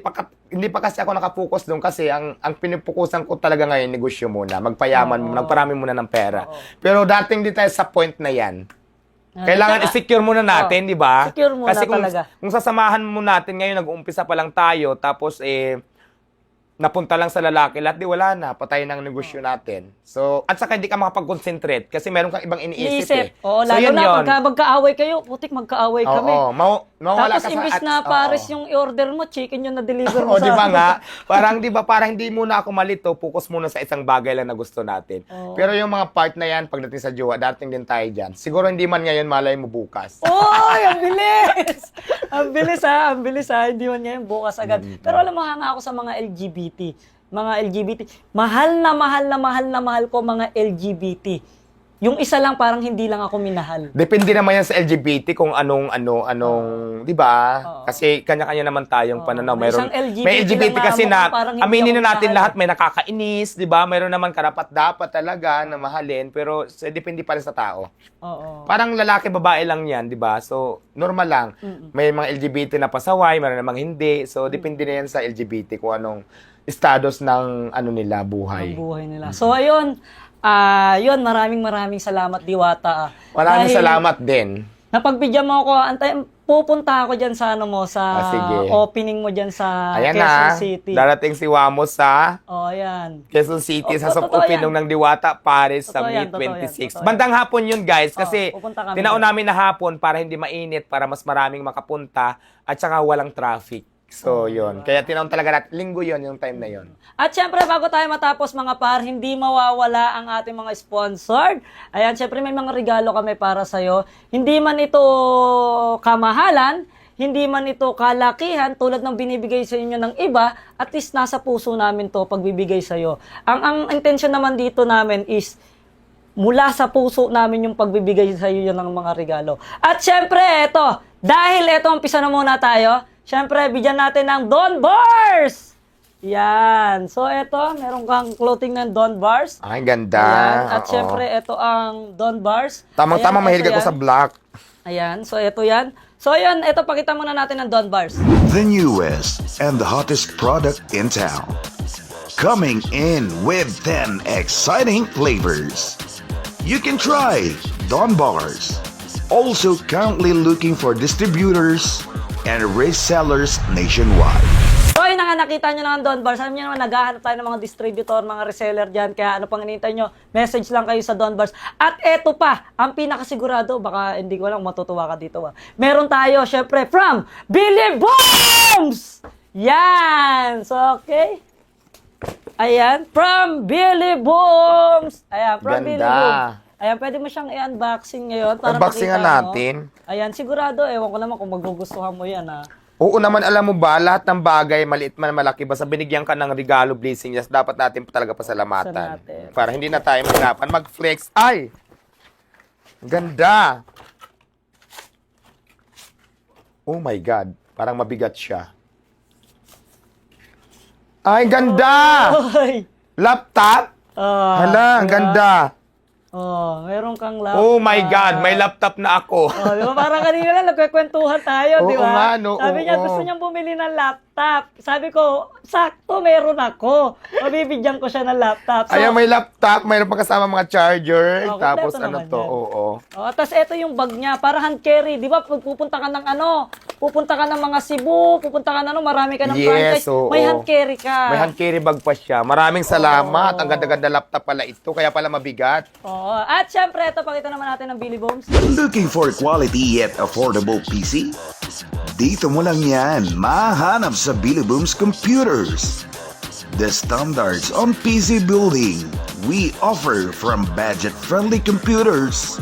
pa kasi ako nakapokus doon kasi ang pinupukusan ko talaga ngayon, negosyo muna, magparami muna ng pera. Pero dating di tayo sa point na yan. Kailangan i-secure muna natin, di ba? Secure muna kasi talaga. kung sasamahan mo natin ngayon, nag-uumpisa pa lang tayo, tapos napunta lang sa lalaki, lahat di wala na, patay ng negosyo natin. So, at saka hindi ka makapag-concentrate kasi meron kang ibang iniisip eh. Oo, So, lalo yun na yun. pagka magkaaway kayo, putik magkaaway kami. Oo, mawala Tapos ka sa... imbis na pares yung i-order mo, chicken yung na-deliver mo O, di ba sa... nga? Parang hindi muna ako malito, focus muna sa isang bagay lang na gusto natin. Oo. Pero yung mga part na yan, pagdating sa jowa, dating din tayo dyan. Siguro hindi man ngayon, malay mo bukas. Oy, ang bilis! Ang bilis ha, hindi man ngayon bukas agad. Pero alam mo, hanga ako sa mga LGBT. Mahal na mahal ko mga LGBT. Yung isa lang parang hindi lang ako minahal. Depende naman yan sa LGBT kung anong, di ba? Oo. Kasi kanya-kanya naman tayong pananaw. May Meron, isang LGBT may LGBT lang kasi na na, parang hindi aminin ako na natin minahal. lahat, may nakakainis, di ba? Meron naman karapat-dapat talaga na mahalin, pero depende pa rin sa tao. Oo. Parang lalaki, babae lang yan, di ba? So, normal lang. May mga LGBT na pasaway, meron namang hindi. So, depende na yan sa LGBT kung anong status ng nila, buhay. Ang buhay nila. So, ayun. Yun, maraming salamat, Diwata. Maraming Dahil salamat din. napagbigyan mo ako, pupunta ako dyan sa sige. opening mo dyan sa Ayan Quezon na, City. darating si Wamos sa Ayan. Quezon City sa soft totoo opening yan. ng Diwata Paris sa Totoo yan, May totoo yan, 26. totoo yan. Bandang hapon yun, guys, kasi pupunta kami tinaon dyan. namin na hapon para hindi mainit, para mas maraming makapunta at saka walang traffic. So, yun. Kaya tinaon talaga natin. Linggo yun, yung time na yun. At syempre, bago tayo matapos mga par, hindi mawawala ang ating mga sponsored. Ayan, syempre may mga regalo kami para sa'yo. Hindi man ito kamahalan, hindi man ito kalakihan tulad ng binibigay sa inyo ng iba, at least nasa puso namin to pagbibigay sa'yo. Ang intention naman dito namin is mula sa puso namin yung pagbibigay sa iyo ng mga regalo. At syempre, ito, dahil ito, umpisa na muna tayo. Syempre, bigyan natin ng Don Bars! Yan. So, ito, meron kang clothing ng Don Bars. Ay, ganda. Ayan. At Oo. syempre, ito ang Don Bars. Tamang-tama, Ayan, mahilig ito ako yan. sa black. Ayan. So, ito yan. So, ayan. Ito, pakita muna natin ng Don Bars. The newest and the hottest product in town. Coming in with 10 exciting flavors. You can try Don Bars. Also currently looking for distributors and resellers nationwide. So, ayun na nga, nakita nyo na ang Don Bars. Alam nyo naman, naghahanap tayo ng mga distributor, mga reseller dyan. Kaya ano pang hinihintay nyo, message lang kayo sa Don Bars. At eto pa, ang pinakasigurado, baka hindi ko lang matutuwa ka dito. Meron tayo, syempre, from Billy Booms! Yan! So, okay. Ayan, from Billy Booms! Ayan, from Ganda. Billy Booms. Ayan, pwede mo siyang i-unboxing ngayon para Unboxingan makita mo. natin. Ayan, sigurado, ewan ko naman kung magugustuhan mo yan, ha. Oo naman, alam mo ba, lahat ng bagay, maliit man malaki, basta binigyan ka ng regalo, blessing, yes, dapat natin talaga pasalamatan. Natin. Para hindi na tayo mahirapan mag-flex. Ay! Ganda! Oh my God, parang mabigat siya. Ay, ganda! Oy! Laptop? Hala, ang diba? ganda. Oh, meron kang laptop. Oh my God, may laptop na ako. Oh, di ba? Parang kanina lang nagkwekwentuhan tayo, di Oo ba? nga, no, Sabi niya, oo. gusto niyang bumili ng laptop. Sabi ko, sakto, meron ako. Mabibigyan ko siya ng laptop. So, Ayan, may laptop, mayroon pa kasama mga charger, Oh, tapos kompleto ano naman to, yan. oo. oh, tapos ito yung bag niya, para hand carry. Di ba, pag pupunta ka ng pupunta ka ng mga Cebu, pupunta ka ng marami ka ng franchise, oo. may hand carry ka. May hand carry bag pa siya. Maraming salamat. Ang ganda-ganda laptop pala ito, kaya pala mabigat. Oo. At syempre, ito, pakita naman natin ng Billy Bones. Looking for quality yet affordable PC? Dito mo lang yan mahanap sa Billy Boom's Computers. The standards on PC building we offer from budget-friendly computers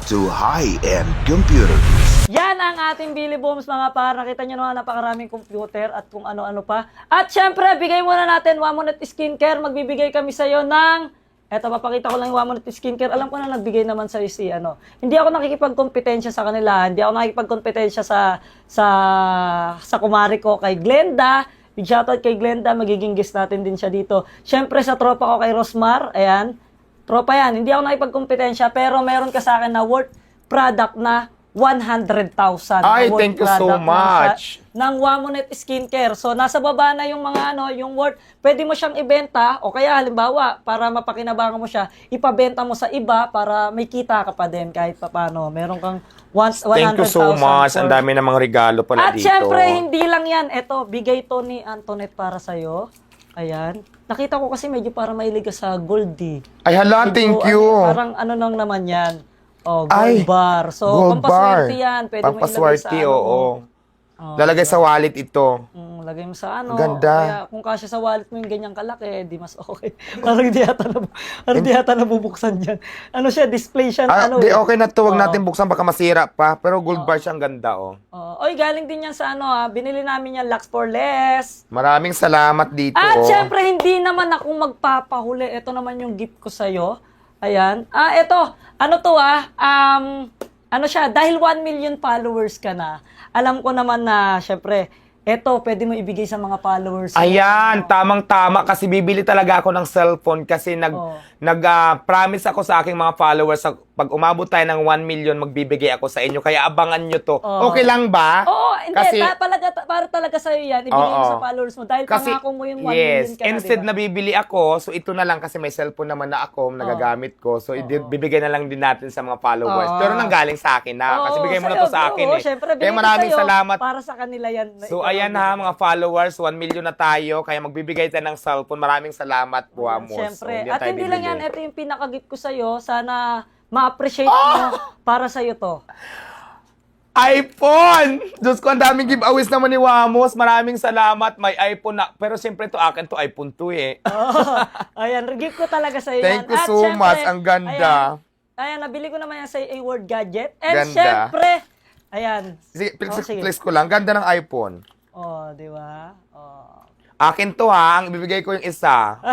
to high-end computers. Yan ang ating Billy Booms, mga par. Nakita nyo naman, napakaraming computer at kung ano-ano pa. At syempre, bigay muna natin Wamonat Skincare. Magbibigay kami sa'yo ng... Eto, papakita ko lang yung Wamonat Skincare. Alam ko na nagbigay naman sa'yo si ano. Hindi ako nakikipagkompetensya sa kanila. Hindi ako nakikipagkompetensya sa kumari ko kay Glenda. Big shoutout kay Glenda. Magiging guest natin din siya dito. Syempre, sa tropa ko kay Rosmar. Ayan. Tropa yan. Hindi ako nakikipagkompetensya. Pero meron ka sa akin na worth product na 100,000. Ay, Worth thank you so product much. ng Wamonat Skincare. So, nasa baba na yung mga yung worth. Pwede mo siyang ibenta o kaya halimbawa, para mapakinabangan mo siya, ipabenta mo sa iba para may kita ka pa din kahit papano. Meron kang 100,000. Thank you so much. Ang dami namang regalo pala At dito. syempre, hindi lang yan. Ito, bigay to ni Antoinette para sa'yo. Ayan. Nakita ko kasi medyo para mahilig ka sa gold eh. Ay, hala, Medyo, thank you. parang ano lang naman yan. Oh, gold Ay, bar. So, gold pampaswerte bar. yan. Pwede mo ilagay sa Pampaswerte, ano. oo. Oh, Lalagay sa wallet ito. lagay mo sa ano. Ganda. Kaya kung kasya sa wallet mo yung ganyang kalaki, di mas okay. Parang di yata nabubuksan dyan. Ano siya, display siya. Ano, Di, okay na to. Huwag Oo. natin buksan, baka masira pa. Pero gold bar siya, ang ganda, oh. Oy, galing din yan sa ano binili namin yan, Lux for Less. Maraming salamat dito, At oh. syempre, hindi naman ako magpapahuli. Ito naman yung gift ko sa'yo. Ayan. Ito. Ano to ano siya, dahil 1 million followers ka na, alam ko naman na, syempre, eto, pwede mo ibigay sa mga followers mo. Ayan, tamang-tama kasi bibili talaga ako ng cellphone kasi promise ako sa aking mga followers pag umabot tayo ng 1 million magbibigay ako sa inyo kaya abangan nyo to. Okay lang ba? Oo, hindi, kasi, para talaga sa'yo yan, ibigay mo sa followers mo dahil pangako mo yung 1 million ka na, instead diba? na bibili ako, so ito na lang kasi may cellphone naman na ako, nagagamit ko. So bibigay na lang din natin sa mga followers. Pero nanggaling sa akin na kasi bigay mo na to sa akin eh. Syempre, Kaya maraming salamat. Para sa kanila yan. So ayan ha mga followers, 1 million na tayo, kaya magbibigay tayo ng cellphone. Maraming salamat po, Amos. Siyempre. So, At hindi lang yan, ito yung pinaka-gift ko sa'yo. Sana ma-appreciate Ah! mo para sa'yo to. iPhone! Diyos ko, ang daming giveaways naman ni Wamos. Maraming salamat. May iPhone na. Pero siyempre to akin to iPhone 2 eh. Ayan, gift ko talaga sa'yo yan. Thank you At so syempre, much. Ang ganda. Ayan, nabili ko naman yan sa A-Word Gadget. And Ganda. syempre, ayan. Sige, sige. please ko lang. Ganda ng iPhone. Di ba? Akin to ha. Ang ibibigay ko yung isa.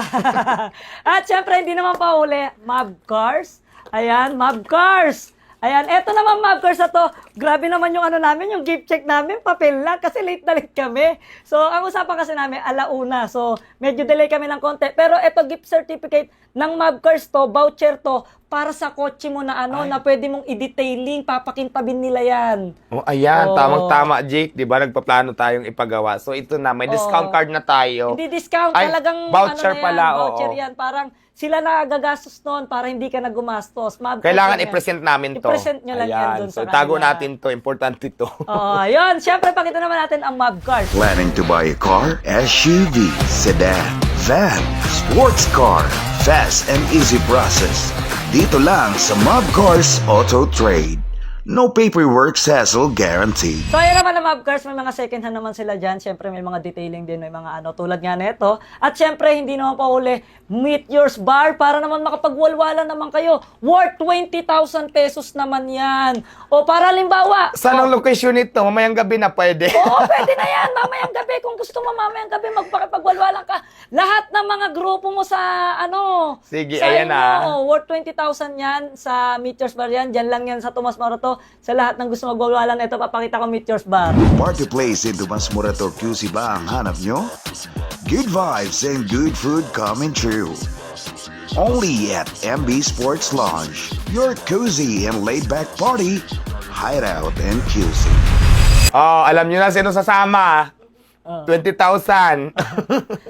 At syempre, hindi naman pa uli, Mab Cars. Ayan, Mab Cars. Ayan, eto naman Mab Cars na to. Grabe naman yung ano namin, yung gift check namin, papel lang kasi late na late kami. So, ang usapan kasi namin, alauna. So, medyo delay kami ng konti. Pero eto, gift certificate ng Mab Cars to, voucher to, para sa kotse mo na na pwede mong i-detailing, papakintabin nila yan. Oh, ayan. Tamang-tama, Jake. Di ba? Nagpaplano tayong ipagawa. So, ito na. May discount card na tayo. Hindi discount, Ay, talagang voucher ano na yan, pala, voucher oo. yan. Parang sila na gagastos noon para hindi ka na gumastos. Kailangan i-present namin to. I-present nyo lang yan doon So, sa tago kanila. natin to. Importante to. Ayun. Siyempre, pakita naman natin ang Mab Cars. Planning to buy a car, SUV, sedan, van, sports car, fast and easy process. Dito lang sa Mob Cars Auto Trade. No paperwork hassle guaranteed. So, ayan naman ang Mab Cars. May mga second hand naman sila dyan. Siyempre, may mga detailing din. May mga tulad nga nito. At siyempre, hindi naman pa uli, Meteor's Bar para naman makapagwalwala naman kayo. Worth 20,000 pesos naman yan. O para limbawa. Saan ang location nito? Mamayang gabi na pwede. Oo, pwede na yan. Mamayang gabi. Kung gusto mo mamayang gabi, magpakipagwalwalan ka. Lahat ng mga grupo mo sa, Sige, sa ayan inyo, worth 20,000 yan sa Meteor's Bar yan. Diyan lang yan sa Tomas Morato. Sa lahat ng gusto magwalwalan ito, papakita ko Meteor's Bar. Party place in Tomas Morato QC ba ang hanap nyo? Good vibes and good food coming true. Only at MB Sports Lounge, your cozy and laid-back party, hideout and QC. Oh, alam nyo na sino sasama. 20,000.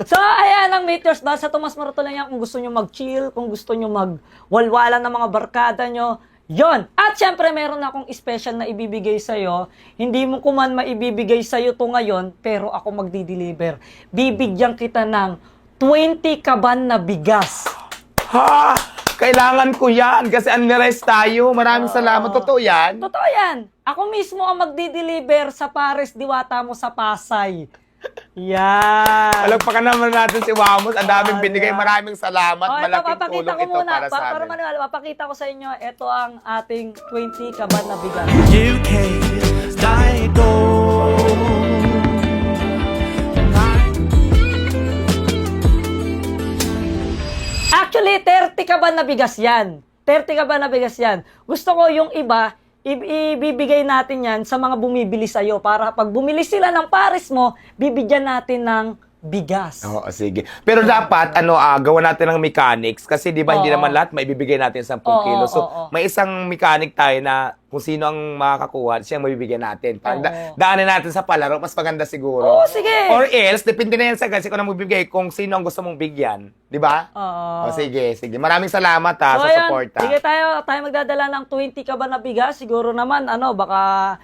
So, ayan ang Meteor's Bar. Sa Tomas Morato lang yan kung gusto nyo mag-chill, kung gusto nyo magwalwalan ng mga barkada nyo. Yon. At syempre, meron akong special na ibibigay sa'yo. Hindi mo kuman maibibigay sa'yo to ngayon, pero ako magdi-deliver. Bibigyan kita ng 20 kaban na bigas. Ha? Kailangan ko yan kasi unrest tayo. Maraming salamat. Totoo yan? Totoo yan. Ako mismo ang magdi-deliver sa Pares Diwata mo sa Pasay. Yan. Alagpakan naman natin si Wamos. Ang daming binigay. Maraming salamat. Ito, Malaking papakita tulong ko ito muna. para sa Para amin. maniwala, papakita ko sa inyo, ito ang ating 20 kaban na bigas. UK Dido. Actually, 30 kaban na bigas yan. 30 kaban na bigas yan. Gusto ko yung iba, ibibigay natin yan sa mga bumibili sa'yo para pag bumili sila ng pares mo, bibigyan natin ng bigas. Oo, sige. Pero dapat, gawa natin ng mechanics kasi di ba hindi naman lahat maibibigay natin 10 kilo. So, may isang mechanic tayo na kung sino ang makakakuha, siya ang mabibigyan natin. Daanin natin sa palaro, mas maganda siguro. Oo, sige. Or else, depende na yan sa kasi kung ano magbibigay, kung sino ang gusto mong bigyan. Di ba? Oo. O, sige. Maraming salamat sa ayan, support. sige tayo magdadala ng 20 kaban na bigas. Siguro naman, baka,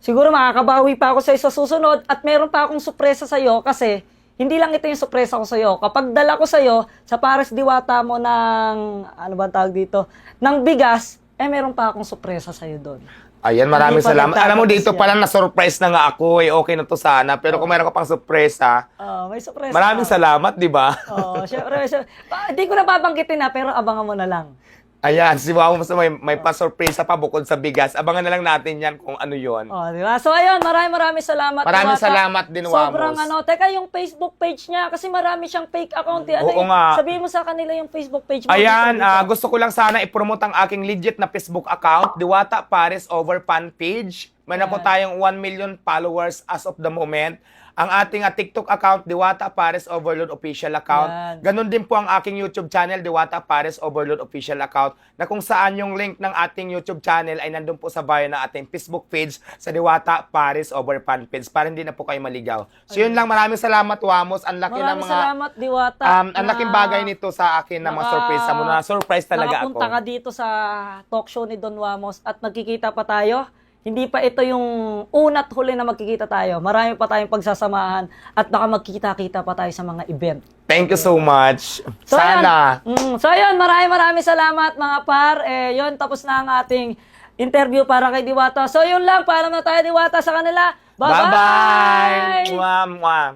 siguro makakabawi pa ako sa susunod at meron pa akong sorpresa sa'yo kasi hindi lang ito yung sorpresa ko sa'yo. Kapag dala ko sa'yo, sa Pares Diwata mo ng, ano ba ang tawag dito, ng bigas, meron pa akong sorpresa sa'yo doon. Ayan, maraming Hindi pa salamat. nagtatapos Alam mo, dito yan. pala na-surprise na nga ako. Okay na to sana. Pero kung meron ka pang sorpresa, May sorpresa. maraming salamat, di ba? Syempre. Hindi ko na babanggitin na, pero abangan mo na lang. Ayan, si Wow, may pa-sorpresa pa bukod sa bigas. Abangan na lang natin yan kung ano yon. Di ba? So, ayun, maraming salamat. Maraming Diwata. salamat din, Sobrang Wamos. teka, yung Facebook page niya, kasi marami siyang fake account. Oo nga. Sabihin mo sa kanila yung Facebook page mo. Ayan, dito. gusto ko lang sana i-promote ang aking legit na Facebook account, Diwata Pares Over Fan Page. May na po tayong 1 million followers as of the moment. Ang ating TikTok account, Diwata Pares Overload Official Account. Yan. Ganon din po ang aking YouTube channel, Diwata Pares Overload Official Account, na kung saan yung link ng ating YouTube channel ay nandun po sa bio ng ating Facebook page sa Diwata Pares Over Fan Page para hindi na po kayo maligaw. So yun lang, maraming salamat, Wamos. Ang laki ng Maraming mga... salamat, Diwata. ang laking bagay nito sa akin na mga surprise mo na surprise talaga ako. Nakapunta ka dito sa talk show ni Don Wamos at nagkikita pa tayo. Hindi pa ito yung una't huli na magkikita tayo. Marami pa tayong pagsasamahan at baka magkikita-kita pa tayo sa mga event. Thank you so much. So, Sana. So ayun, maraming salamat mga par. Yun, tapos na ang ating interview para kay Diwata. So yun lang, paalam na tayo Diwata sa kanila. Bye-bye! Bye-bye! Mwah, mwah.